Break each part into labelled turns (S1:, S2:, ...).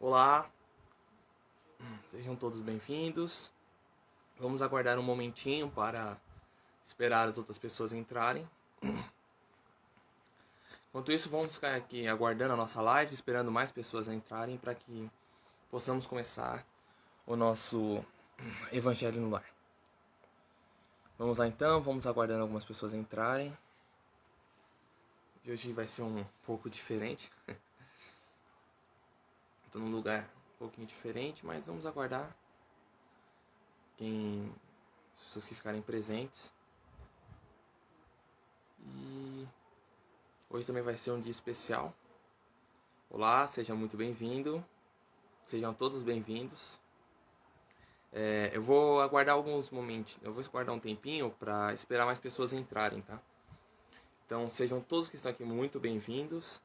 S1: Olá, sejam todos bem-vindos. Vamos aguardar um momentinho para esperar as outras pessoas entrarem. Enquanto isso, vamos ficar aqui aguardando a nossa live, esperando mais pessoas entrarem para que possamos começar o nosso Evangelho no Lar. Vamos lá então, vamos aguardando algumas pessoas entrarem. Hoje vai ser um pouco diferente. Estou num lugar um pouquinho diferente, mas vamos aguardar as pessoas que ficarem presentes. E hoje também vai ser um dia especial. Olá, seja muito bem-vindo. Sejam todos bem-vindos. Eu vou aguardar alguns momentos, eu vou aguardar um tempinho para esperar mais pessoas entrarem, tá? Então sejam todos que estão aqui muito bem-vindos.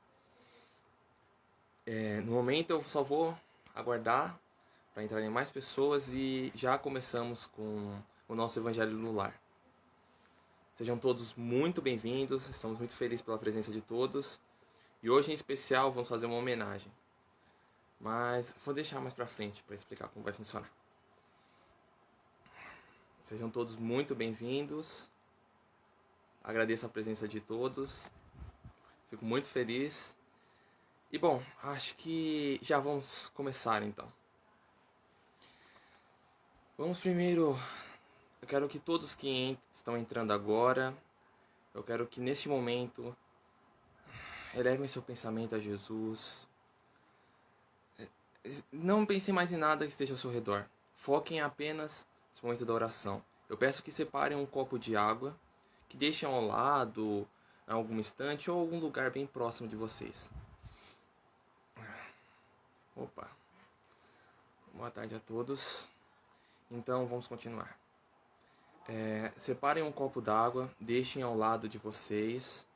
S1: No momento eu só vou aguardar para entrarem mais pessoas e já começamos com o nosso Evangelho no Lar. Sejam todos muito bem-vindos, estamos muito felizes pela presença de todos. E hoje em especial vamos fazer uma homenagem. Mas vou deixar mais pra frente para explicar como vai funcionar. Sejam todos muito bem-vindos. Agradeço a presença de todos. Fico muito feliz. E bom, acho que já vamos começar então. Vamos primeiro... Eu quero que todos que estão entrando agora, eu quero que neste momento elevem seu pensamento a Jesus. Não pensem mais em nada que esteja ao seu redor. Foquem apenas nesse momento da oração. Eu peço que separem um copo de água, que deixem ao lado, em algum instante, ou algum lugar bem próximo de vocês. Opa. Boa tarde a todos. Então, vamos continuar. Separem um copo d'água, deixem ao lado de vocês.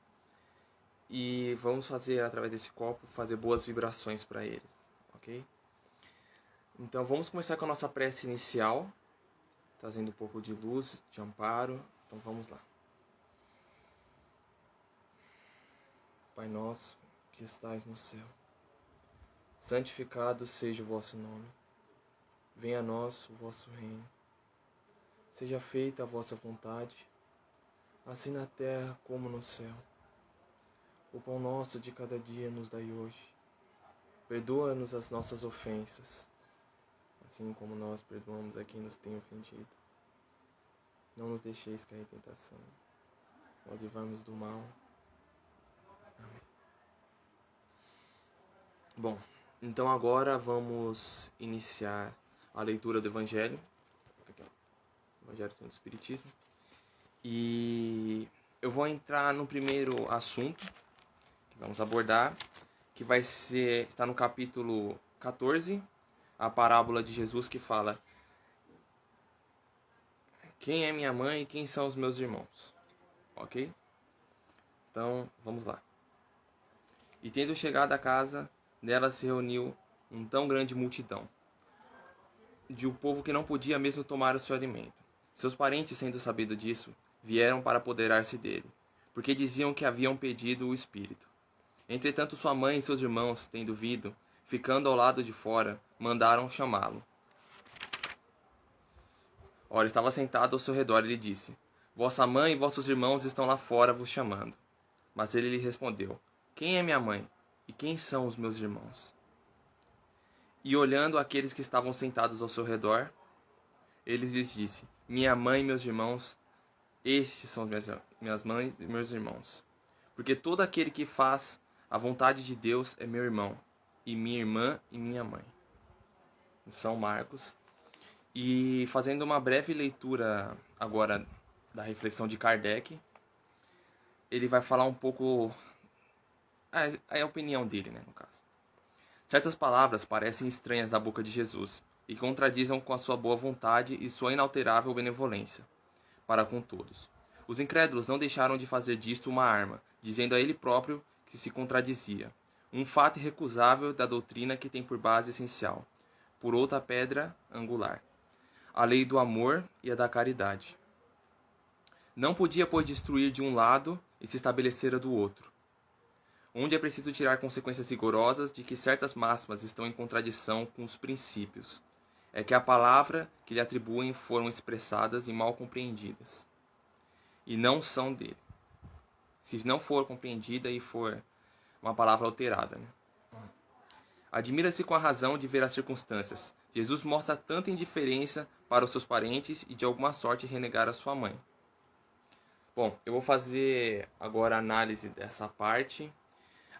S1: E vamos fazer, através desse copo, fazer boas vibrações para eles. Ok? Então vamos começar com a nossa prece inicial, trazendo um pouco de luz, de amparo. Então vamos lá. Pai nosso, que estais no céu, santificado seja o vosso nome. Venha a nós o vosso reino. Seja feita a vossa vontade, assim na terra como no céu. O pão nosso de cada dia nos dai hoje. Perdoa-nos as nossas ofensas, assim como nós perdoamos a quem nos tem ofendido. Não nos deixeis cair em tentação, mas livrai-nos do mal. Amém. Bom, então agora vamos iniciar a leitura do Evangelho. Aqui, ó, Evangelho do Espiritismo. E eu vou entrar no primeiro assunto que vamos abordar, que está no capítulo 14, a parábola de Jesus que fala: quem é minha mãe e quem são os meus irmãos? Ok? Então, vamos lá. E tendo chegado à casa, nela se reuniu uma tão grande multidão, de um povo que não podia mesmo tomar o seu alimento. Seus parentes, sendo sabido disso, vieram para apoderar-se dele, porque diziam que haviam pedido o Espírito. Entretanto, sua mãe e seus irmãos, tendo vindo, ficando ao lado de fora, mandaram chamá-lo. Ora, estava sentado ao seu redor e lhe disse: vossa mãe e vossos irmãos estão lá fora vos chamando. Mas ele lhe respondeu: quem é minha mãe? E quem são os meus irmãos? E olhando aqueles que estavam sentados ao seu redor, ele lhes disse: minha mãe e meus irmãos, estes são minhas mães e meus irmãos. Porque todo aquele que faz a vontade de Deus é meu irmão, e minha irmã e minha mãe. São Marcos. E fazendo uma breve leitura agora da reflexão de Kardec, ele vai falar um pouco a opinião dele, né, no caso. Certas palavras parecem estranhas da boca de Jesus e contradizem com a sua boa vontade e sua inalterável benevolência para com todos. Os incrédulos não deixaram de fazer disto uma arma, dizendo a ele próprio que se contradizia, um fato irrecusável da doutrina que tem por base essencial, por outra pedra angular, a lei do amor e a da caridade. Não podia, pois, destruir de um lado e se estabelecer do outro. onde é preciso tirar consequências rigorosas de que certas máximas estão em contradição com os princípios. É que a palavra que lhe atribuem foram expressadas e mal compreendidas, e não são dele. Se não for compreendida e for uma palavra alterada, né? Admira-se com a razão de ver as circunstâncias. Jesus mostra tanta indiferença para os seus parentes e de alguma sorte renegar a sua mãe. Bom, eu vou fazer agora a análise dessa parte.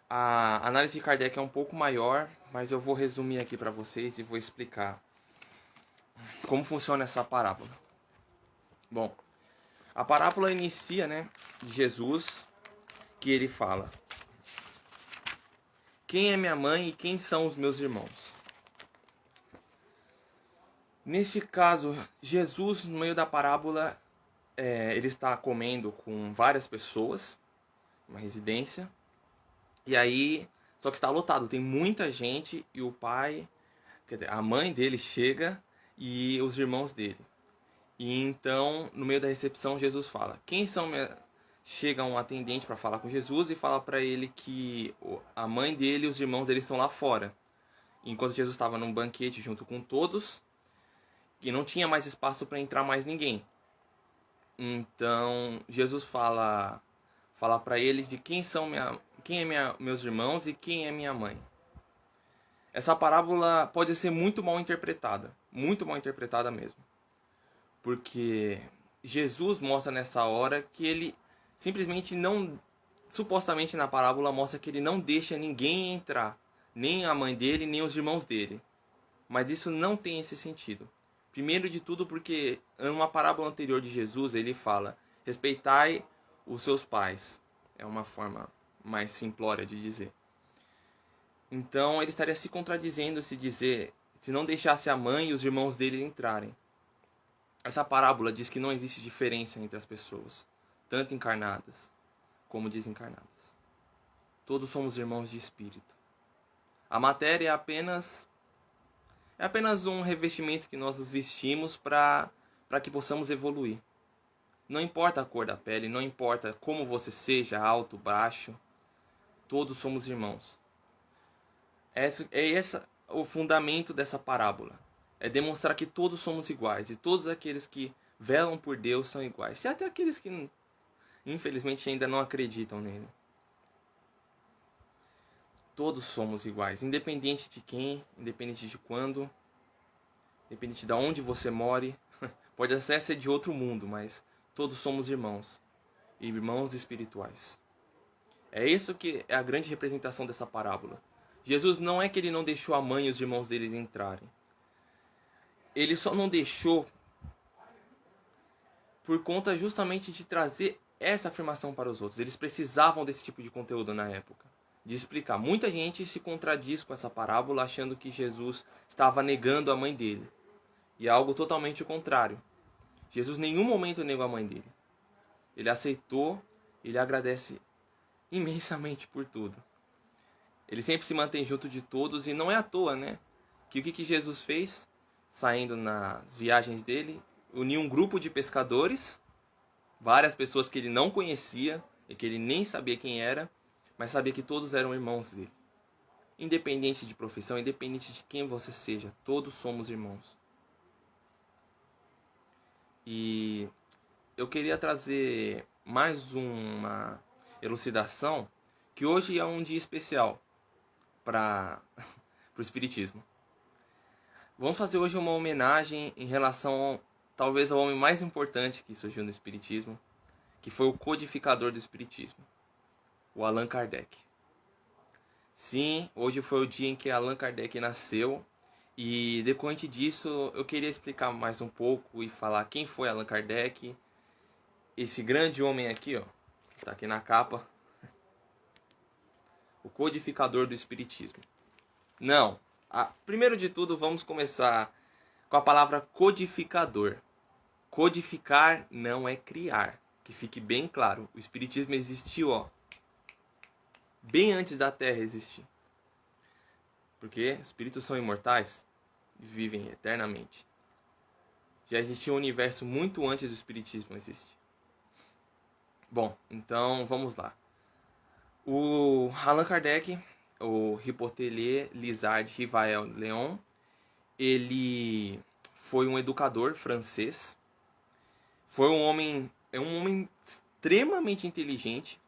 S1: A análise de Kardec é um pouco maior, mas eu vou resumir aqui para vocês e vou explicar como funciona essa parábola. Bom, a parábola inicia, né, de Jesus, que ele fala: quem é minha mãe e quem são os meus irmãos? Nesse caso, Jesus, no meio da parábola, ele está comendo com várias pessoas, uma residência, e aí, só que está lotado, tem muita gente, e o pai, quer dizer, a mãe dele chega e os irmãos dele. E então, no meio da recepção, Jesus fala: quem são chega um atendente para falar com Jesus e fala para ele que a mãe dele e os irmãos dele estão lá fora. Enquanto Jesus estava num banquete junto com todos, e não tinha mais espaço para entrar mais ninguém. Então, Jesus fala para ele de quem é meus irmãos e quem é minha mãe. Essa parábola pode ser muito mal interpretada mesmo. Porque Jesus mostra nessa hora que ele simplesmente não, supostamente na parábola mostra que ele não deixa ninguém entrar, nem a mãe dele, nem os irmãos dele. Mas isso não tem esse sentido. Primeiro de tudo porque em uma parábola anterior de Jesus ele fala: respeitai os seus pais. É uma forma mais simplória de dizer. Então ele estaria se contradizendo se não deixasse a mãe e os irmãos dele entrarem. Essa parábola diz que não existe diferença entre as pessoas, tanto encarnadas como desencarnadas. Todos somos irmãos de espírito. A matéria é apenas um revestimento que nós nos vestimos para que possamos evoluir. Não importa a cor da pele, não importa como você seja, alto, baixo, todos somos irmãos. Esse o fundamento dessa parábola. É demonstrar que todos somos iguais e todos aqueles que velam por Deus são iguais. E até aqueles que, infelizmente, ainda não acreditam nele. Todos somos iguais, independente de quem, independente de quando, independente de onde você more. Pode até ser de outro mundo, mas todos somos irmãos. E irmãos espirituais. É isso que é a grande representação dessa parábola. Jesus não é que ele não deixou a mãe e os irmãos deles entrarem. Ele só não deixou por conta justamente de trazer essa afirmação para os outros. Eles precisavam desse tipo de conteúdo na época, de explicar. Muita gente se contradiz com essa parábola achando que Jesus estava negando a mãe dele. E é algo totalmente o contrário. Jesus em nenhum momento negou a mãe dele. Ele aceitou, ele agradece imensamente por tudo. Ele sempre se mantém junto de todos e não é à toa, né? Que o que Jesus fez? Saindo nas viagens dele, uniu um grupo de pescadores, várias pessoas que ele não conhecia e que ele nem sabia quem era, mas sabia que todos eram irmãos dele. Independente de profissão, independente de quem você seja, todos somos irmãos. E eu queria trazer mais uma elucidação, que hoje é um dia especial para o Espiritismo. Vamos fazer hoje uma homenagem em relação, talvez, ao homem mais importante que surgiu no Espiritismo, que foi o codificador do Espiritismo, o Allan Kardec. Sim, hoje foi o dia em que Allan Kardec nasceu, e decorrente disso eu queria explicar mais um pouco e falar quem foi Allan Kardec, esse grande homem aqui, ó, que está aqui na capa, o codificador do Espiritismo. Não. Primeiro de tudo, vamos começar com a palavra codificador. Codificar não é criar. Que fique bem claro. O Espiritismo existiu, ó, bem antes da Terra existir. Porque os espíritos são imortais e vivem eternamente. Já existia um universo muito antes do Espiritismo existir. Bom, então vamos lá. O Allan Kardec, o Hippolyte Lizard Rivael Leon, ele foi um educador francês. Foi é um homem extremamente inteligente.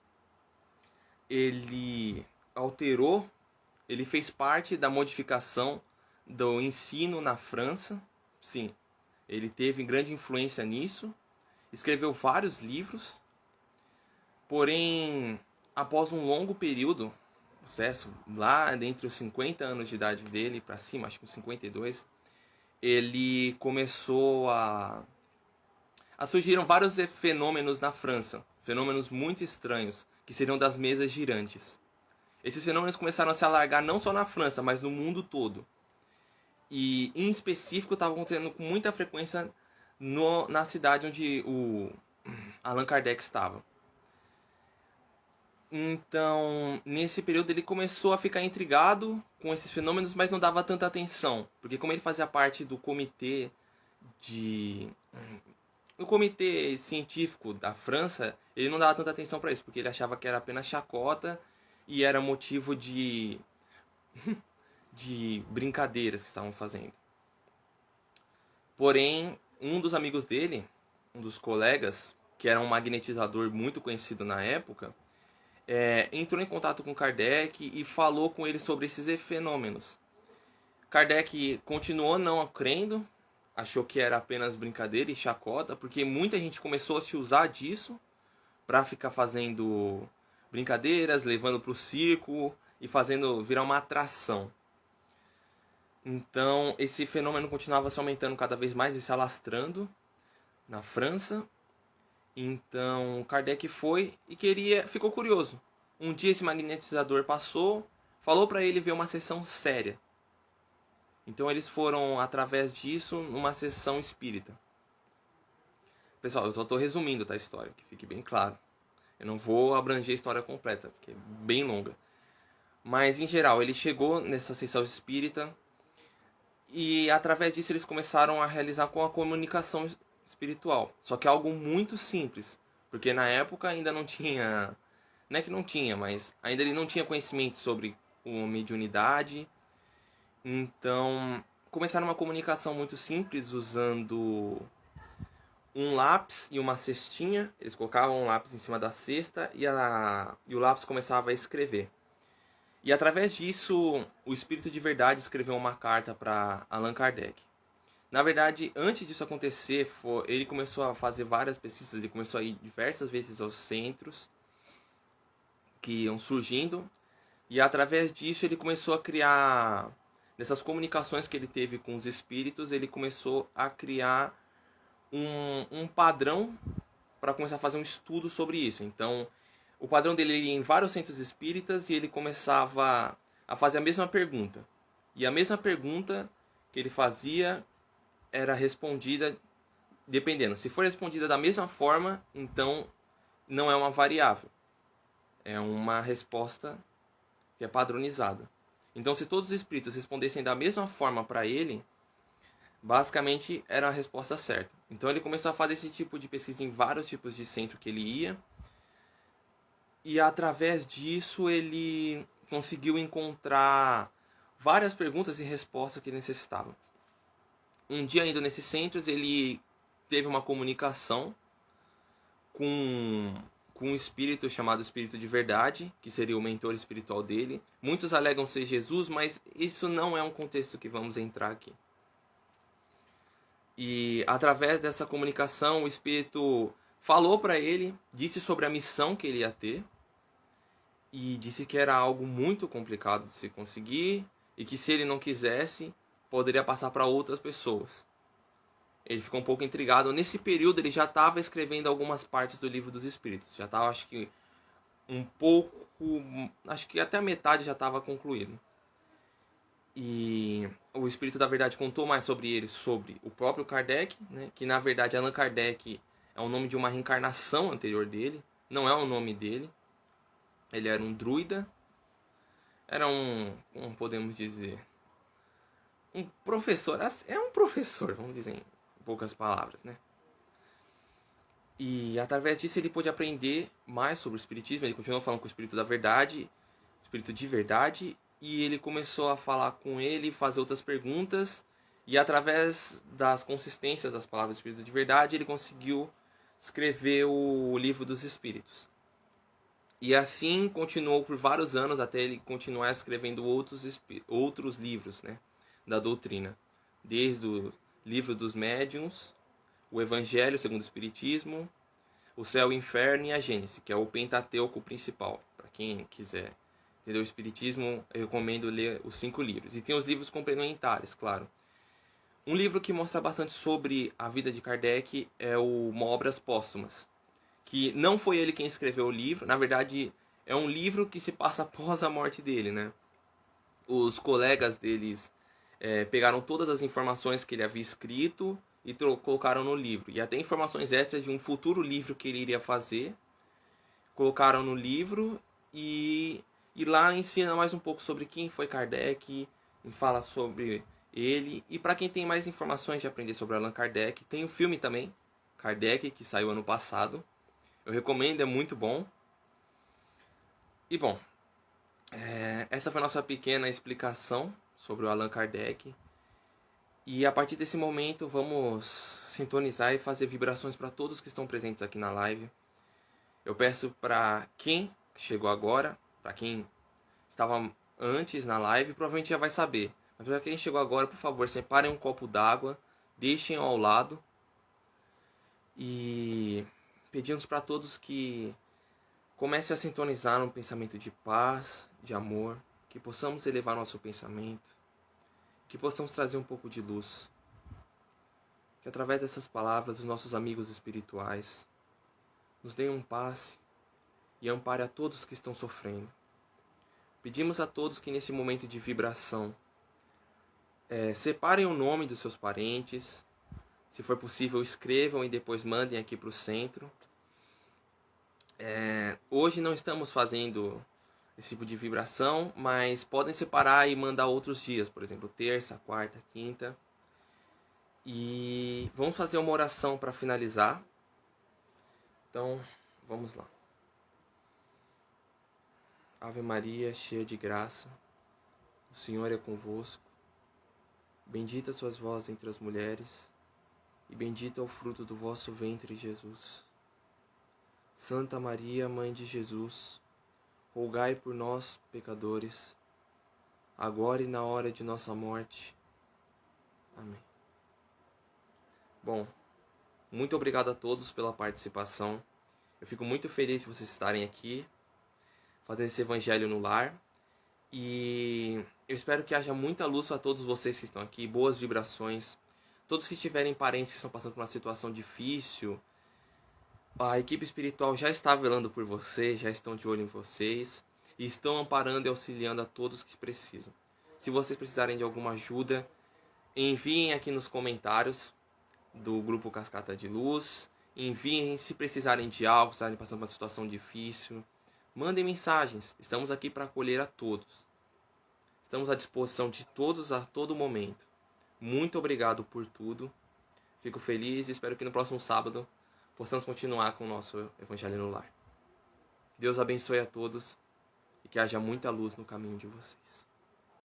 S1: Ele alterou, ele fez parte da modificação do ensino na França. Sim, ele teve grande influência nisso. Escreveu vários livros. Porém, após um longo período, sucesso, lá entre os 50 anos de idade dele para cima, acho que uns 52, ele começou surgiram vários fenômenos na França, fenômenos muito estranhos, que seriam das mesas girantes. Esses fenômenos começaram a se alargar não só na França, mas no mundo todo. E, em específico, estavam acontecendo com muita frequência na cidade onde o Allan Kardec estava. Então, nesse período ele começou a ficar intrigado com esses fenômenos, mas não dava tanta atenção, porque como ele fazia parte do comitê científico da França, ele não dava tanta atenção para isso, porque ele achava que era apenas chacota e era motivo de brincadeiras que estavam fazendo. Porém, um dos amigos dele, um dos colegas, que era um magnetizador muito conhecido na época, entrou em contato com Kardec e falou com ele sobre esses fenômenos. Kardec continuou não crendo, achou que era apenas brincadeira e chacota, porque muita gente começou a se usar disso para ficar fazendo brincadeiras, levando para o circo e fazendo virar uma atração. Então, esse fenômeno continuava se aumentando cada vez mais e se alastrando na França. Então, Kardec foi e ficou curioso. Um dia esse magnetizador passou, falou para ele ver uma sessão séria. Então eles foram, através disso, numa sessão espírita. Pessoal, eu só estou resumindo, tá, a história, que fique bem claro. Eu não vou abranger a história completa, porque é bem longa. Mas, em geral, ele chegou nessa sessão espírita e, através disso, eles começaram a realizar com a comunicação espiritual. Só que é algo muito simples, porque na época ainda não tinha... Não é que não tinha, mas ainda ele não tinha conhecimento sobre uma mediunidade. Então, começaram uma comunicação muito simples, usando um lápis e uma cestinha. Eles colocavam um lápis em cima da cesta e o lápis começava a escrever. E através disso, o espírito de verdade escreveu uma carta para Allan Kardec. Na verdade, antes disso acontecer, ele começou a fazer várias pesquisas, ele começou a ir diversas vezes aos centros que iam surgindo, e através disso ele começou a criar, nessas comunicações que ele teve com os espíritos, ele começou a criar um padrão para começar a fazer um estudo sobre isso. Então, o padrão dele ia em vários centros espíritas e ele começava a fazer a mesma pergunta. E a mesma pergunta que ele fazia era respondida, dependendo. Se for respondida da mesma forma, então não é uma variável. É uma resposta que é padronizada. Então, se todos os espíritos respondessem da mesma forma para ele, basicamente era a resposta certa. Então, ele começou a fazer esse tipo de pesquisa em vários tipos de centro que ele ia. E, através disso, ele conseguiu encontrar várias perguntas e respostas que ele necessitava. Um dia, indo nesses centros, ele teve uma comunicação com um espírito chamado Espírito de Verdade, que seria o mentor espiritual dele. Muitos alegam ser Jesus, mas isso não é um contexto que vamos entrar aqui. E através dessa comunicação, o espírito falou para ele, disse sobre a missão que ele ia ter, e disse que era algo muito complicado de se conseguir, e que se ele não quisesse, poderia passar para outras pessoas. Ele ficou um pouco intrigado. Nesse período ele já estava escrevendo algumas partes do Livro dos Espíritos. Já estava, acho que acho que até a metade já estava concluído. E o Espírito da Verdade contou mais sobre ele, sobre o próprio Kardec, né? Que na verdade Allan Kardec é o nome de uma reencarnação anterior dele, não é o nome dele. Ele era um druida, era como podemos dizer, um professor, é um professor, vamos dizer em poucas palavras, né? E através disso ele pôde aprender mais sobre o espiritismo. Ele continuou falando com o espírito da verdade, o espírito de verdade, e ele começou a falar com ele, fazer outras perguntas, e através das consistências das palavras do espírito de verdade, ele conseguiu escrever o Livro dos Espíritos. E assim continuou por vários anos até ele continuar escrevendo outros livros, né, da doutrina, desde o Livro dos Médiuns, o Evangelho segundo o Espiritismo, o Céu e o Inferno e a Gênese, que é o Pentateuco principal. Para quem quiser entender o Espiritismo, eu recomendo ler os 5 livros. E tem os livros complementares, claro. Um livro que mostra bastante sobre a vida de Kardec é o Obras Póstumas, que não foi ele quem escreveu o livro, na verdade é um livro que se passa após a morte dele, né? Os colegas deles pegaram todas as informações que ele havia escrito e colocaram no livro. E até informações extras de um futuro livro que ele iria fazer, colocaram no livro e lá ensina mais um pouco sobre quem foi Kardec, e fala sobre ele. E para quem tem mais informações de aprender sobre Allan Kardec, tem o filme também, Kardec, que saiu ano passado. Eu recomendo, é muito bom. E bom, essa foi a nossa pequena explicação sobre o Allan Kardec. E a partir desse momento vamos sintonizar e fazer vibrações para todos que estão presentes aqui na live. Eu peço para quem chegou agora, para quem estava antes na live, provavelmente já vai saber. Mas para quem chegou agora, por favor, separem um copo d'água, deixem ao lado. E pedimos para todos que comecem a sintonizar num pensamento de paz, de amor, que possamos elevar nosso pensamento, que possamos trazer um pouco de luz, que através dessas palavras os nossos amigos espirituais nos deem um passe e ampare a todos que estão sofrendo. Pedimos a todos que nesse momento de vibração separem o nome dos seus parentes, se for possível escrevam e depois mandem aqui para o centro. Hoje não estamos fazendo esse tipo de vibração, mas podem separar e mandar outros dias, por exemplo, terça, quarta, quinta. E vamos fazer uma oração para finalizar. Então, vamos lá. Ave Maria, cheia de graça, o Senhor é convosco. Bendita sois vós entre as mulheres, e bendito é o fruto do vosso ventre, Jesus. Santa Maria, Mãe de Jesus, rogai por nós, pecadores, agora e na hora de nossa morte. Amém. Bom, muito obrigado a todos pela participação. Eu fico muito feliz de vocês estarem aqui, fazendo esse evangelho no lar. E eu espero que haja muita luz a todos vocês que estão aqui, boas vibrações. Todos que tiverem parentes que estão passando por uma situação difícil, a equipe espiritual já está velando por vocês, já estão de olho em vocês e estão amparando e auxiliando a todos que precisam. Se vocês precisarem de alguma ajuda, enviem aqui nos comentários do grupo Cascata de Luz. Enviem se precisarem de algo, se estarem passando por uma situação difícil. Mandem mensagens, estamos aqui para acolher a todos. Estamos à disposição de todos a todo momento. Muito obrigado por tudo. Fico feliz e espero que no próximo sábado possamos continuar com o nosso Evangelho no Lar. Que Deus abençoe a todos e que haja muita luz no caminho de vocês.